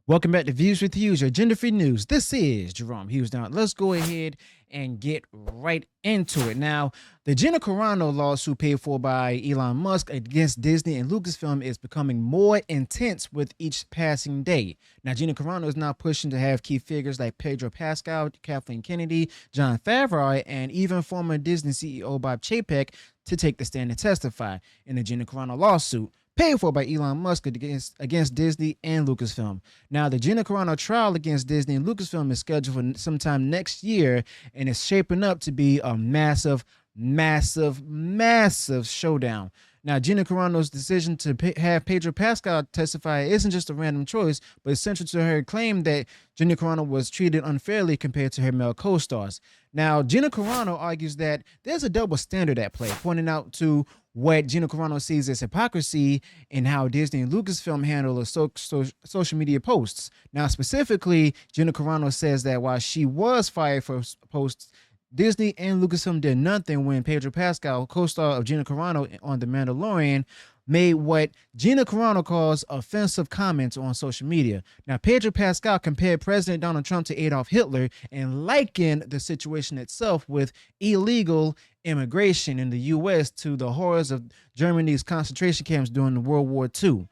Welcome back to Views with Hughes, your gender-free news. This is Jerome Hughes. Now, let's go ahead and get right into it. Now, the Gina Carano lawsuit paid for by Elon Musk against Disney and Lucasfilm is becoming more intense with each passing day. Now, Gina Carano is now pushing to have key figures like Pedro Pascal, Kathleen Kennedy, Jon Favreau, and even former Disney CEO Bob Chapek to take the stand and testify in the Gina Carano lawsuit paid for by Elon Musk against Disney and Lucasfilm. Now, the Gina Carano trial against Disney and Lucasfilm is scheduled for sometime next year, and it's shaping up to be a massive, massive, massive showdown. Now, Gina Carano's decision to have Pedro Pascal testify isn't just a random choice, but essential to her claim that Gina Carano was treated unfairly compared to her male co-stars. Now, Gina Carano argues that there's a double standard at play, pointing out to what Gina Carano sees as hypocrisy in how Disney and Lucasfilm handle social media posts. Now, specifically, Gina Carano says that while she was fired for posts, Disney and Lucasfilm did nothing when Pedro Pascal, co-star of Gina Carano on The Mandalorian, made what Gina Carano calls offensive comments on social media. Now, Pedro Pascal compared President Donald Trump to Adolf Hitler and likened the situation itself with illegal immigration in the U.S. to the horrors of Germany's concentration camps during World War II.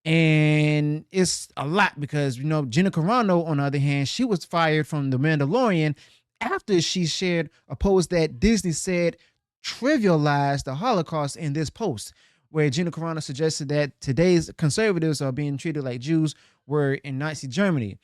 And it's a lot because, Gina Carano, on the other hand, she was fired from The Mandalorian after she shared a post that Disney said trivialized the Holocaust in this post, where Gina Carano suggested that today's conservatives are being treated like Jews were in Nazi Germany.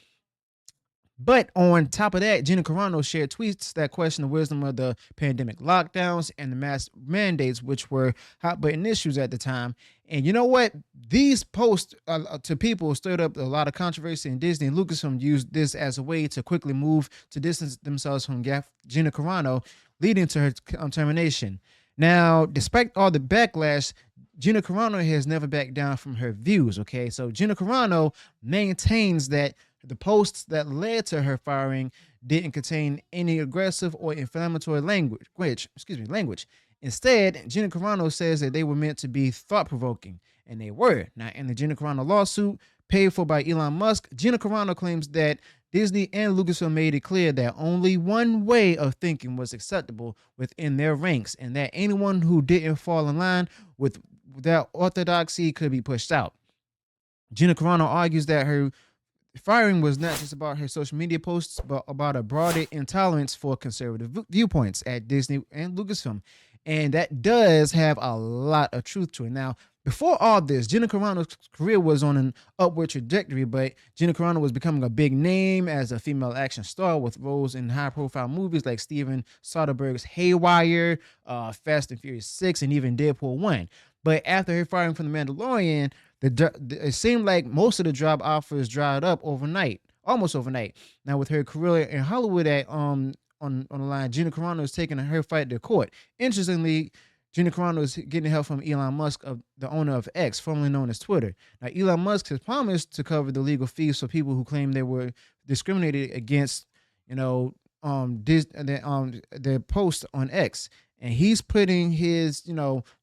But on top of that, Gina Carano shared tweets that question the wisdom of the pandemic lockdowns and the mask mandates, which were hot button issues at the time. And you know what? These posts to people stirred up a lot of controversy, and Disney and Lucasfilm used this as a way to quickly move to distance themselves from Gina Carano, leading to her termination. Now, despite all the backlash, Gina Carano has never backed down from her views, okay? So Gina Carano maintains that the posts that led to her firing didn't contain any aggressive or inflammatory language. Instead, Gina Carano says that they were meant to be thought-provoking, and they were. Now, in the Gina Carano lawsuit, paid for by Elon Musk, Gina Carano claims that Disney and Lucasfilm made it clear that only one way of thinking was acceptable within their ranks, and that anyone who didn't fall in line with that orthodoxy could be pushed out. Gina Carano argues that her firing was not just about her social media posts, but about a broader intolerance for conservative viewpoints at Disney and Lucasfilm. And that does have a lot of truth to it. Now, before all this, Gina Carano's career was on an upward trajectory, but Gina Carano was becoming a big name as a female action star with roles in high-profile movies like Steven Soderbergh's Haywire, Fast and Furious 6, and even Deadpool 1. But after her firing from The Mandalorian, it seemed like most of the job offers dried up overnight, almost overnight. Now, with her career in Hollywood on the line, Gina Carano is taking her fight to court. Interestingly, Gina Carano is getting help from Elon Musk, the owner of X, formerly known as Twitter. Now, Elon Musk has promised to cover the legal fees for people who claim they were discriminated against, their post on X. And he's putting his,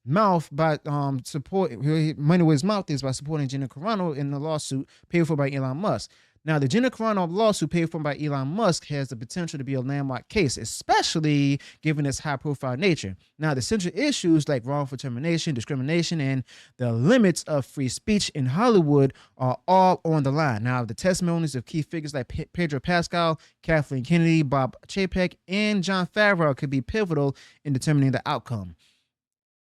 mouth by support money where his mouth is by supporting Gina Carano in the lawsuit paid for by Elon Musk. Now, the Gina Carano lawsuit paid for by Elon Musk has the potential to be a landmark case, especially given its high-profile nature. Now, the central issues like wrongful termination, discrimination, and the limits of free speech in Hollywood are all on the line. Now, the testimonies of key figures like Pedro Pascal, Kathleen Kennedy, Bob Chapek, and Jon Favreau could be pivotal in determining the outcome.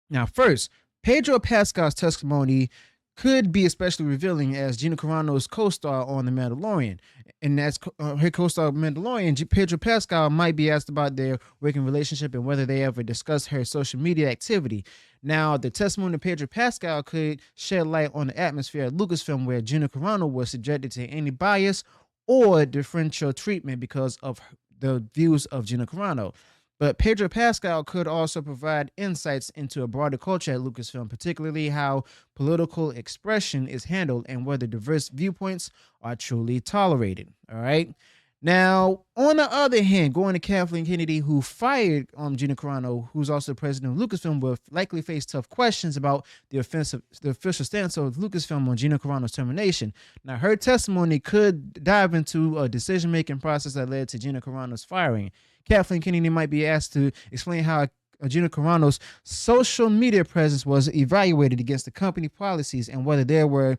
Now, first, Pedro Pascal's testimony could be especially revealing as Gina Carano's co-star on The Mandalorian. And as her co-star Mandalorian, Pedro Pascal might be asked about their working relationship and whether they ever discussed her social media activity. Now, the testimony of Pedro Pascal could shed light on the atmosphere at Lucasfilm, where Gina Carano was subjected to any bias or differential treatment because of the views of Gina Carano. But Pedro Pascal could also provide insights into a broader culture at Lucasfilm, particularly how political expression is handled and whether diverse viewpoints are truly tolerated. All right. Now, on the other hand, going to Kathleen Kennedy, who fired Gina Carano, who's also the president of Lucasfilm, will likely face tough questions about the official stance of Lucasfilm on Gina Carano's termination. Now, her testimony could dive into a decision-making process that led to Gina Carano's firing. Kathleen Kennedy might be asked to explain how Gina Carano's social media presence was evaluated against the company policies and whether there were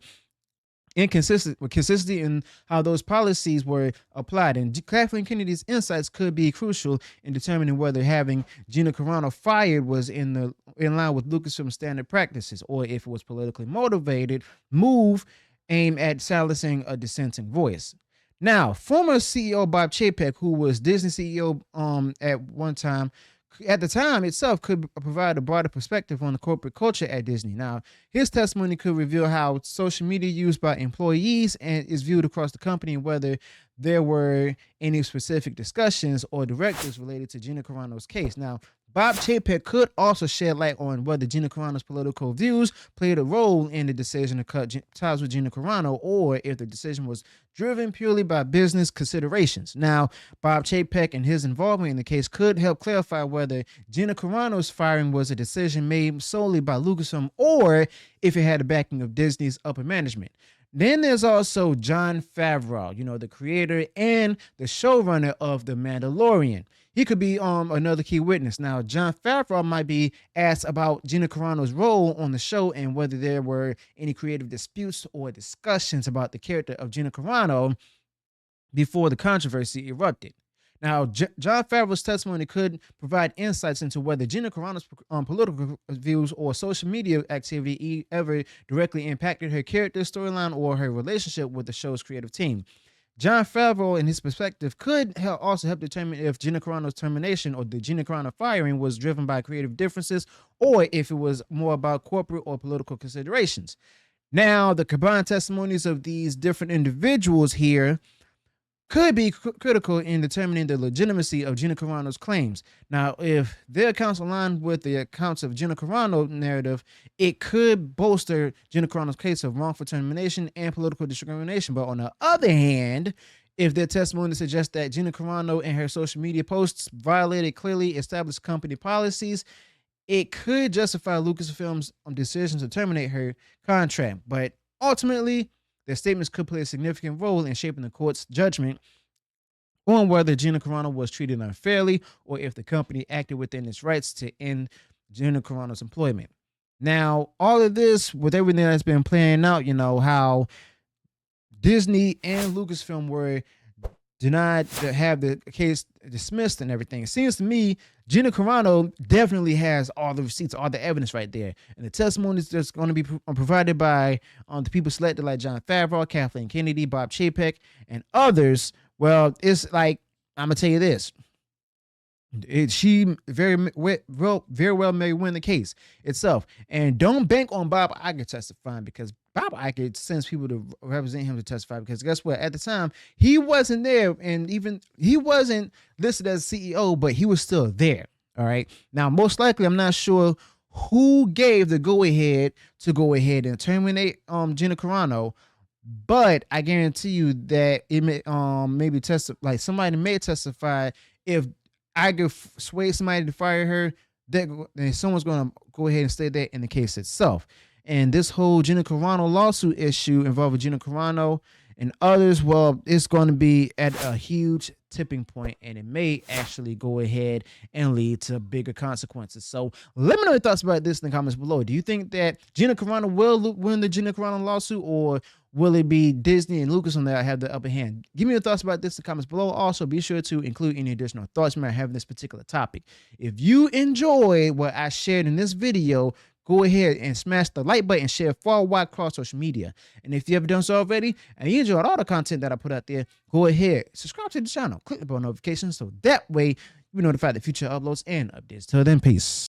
consistency in how those policies were applied. And Kathleen Kennedy's insights could be crucial in determining whether having Gina Carano fired was in line with Lucasfilm standard practices, or if it was politically motivated move aimed at silencing a dissenting voice. Now, former CEO Bob Chapek, who was Disney CEO at one time, at the time itself could provide a broader perspective on the corporate culture at Disney. Now, his testimony could reveal how social media used by employees and is viewed across the company, and whether there were any specific discussions or directives related to Gina Carano's case. Now, Bob Chapek could also shed light on whether Gina Carano's political views played a role in the decision to cut ties with Gina Carano, or if the decision was driven purely by business considerations. Now, Bob Chapek and his involvement in the case could help clarify whether Gina Carano's firing was a decision made solely by Lucasfilm, or if it had the backing of Disney's upper management. Then there's also Jon Favreau, the creator and the showrunner of The Mandalorian. He could be another key witness. Now, Jon Favreau might be asked about Gina Carano's role on the show and whether there were any creative disputes or discussions about the character of Gina Carano before the controversy erupted. Now, Jon Favreau's testimony could provide insights into whether Gina Carano's political views or social media activity ever directly impacted her character storyline or her relationship with the show's creative team. Jon Favreau, in his perspective, could also help determine if Gina Carano's termination or the Gina Carano firing was driven by creative differences, or if it was more about corporate or political considerations. Now, the combined testimonies of these different individuals here could be critical in determining the legitimacy of Gina Carano's claims. Now, if their accounts align with the accounts of Gina Carano narrative, it could bolster Gina Carano's case of wrongful termination and political discrimination. But on the other hand, if their testimony suggests that Gina Carano and her social media posts violated clearly established company policies, it could justify Lucasfilm's decision to terminate her contract. But ultimately, their statements could play a significant role in shaping the court's judgment on whether Gina Carano was treated unfairly or if the company acted within its rights to end Gina Carano's employment. Now, all of this, with everything that's been playing out, how Disney and Lucasfilm were denied to have the case dismissed and everything. It seems to me Gina Carano definitely has all the receipts, all the evidence right there. And the testimonies that's going to be provided by the people selected like Jon Favreau, Kathleen Kennedy, Bob Chapek, and others. Well, it's like, I'm going to tell you this. She very well may win the case itself. And don't bank on Bob Iger testifying, because Bob Iger sends people to represent him to testify, because guess what? At the time, he wasn't there, and even he wasn't listed as CEO, but he was still there. All right. Now, most likely, I'm not sure who gave the go ahead and terminate Gina Carano, but I guarantee you that it may maybe somebody may testify if Iger swayed somebody to fire her, then someone's going to go ahead and stay there in the case itself. And this whole Gina Carano lawsuit issue involving Gina Carano and others, well, it's going to be at a huge tipping point, and it may actually go ahead and lead to bigger consequences. So let me know your thoughts about this in the comments below. Do you think that Gina Carano will win the Gina Carano lawsuit, or will it be Disney and Lucasfilm that have the upper hand? Give me your thoughts about this in the comments below. Also, be sure to include any additional thoughts you might have on this particular topic. If you enjoyed what I shared in this video, go ahead and smash the like button, share far wide across social media. And if you haven't done so already and you enjoyed all the content that I put out there, go ahead, subscribe to the channel, click the bell notifications so that way you'll be notified of future uploads and updates. Till then, peace.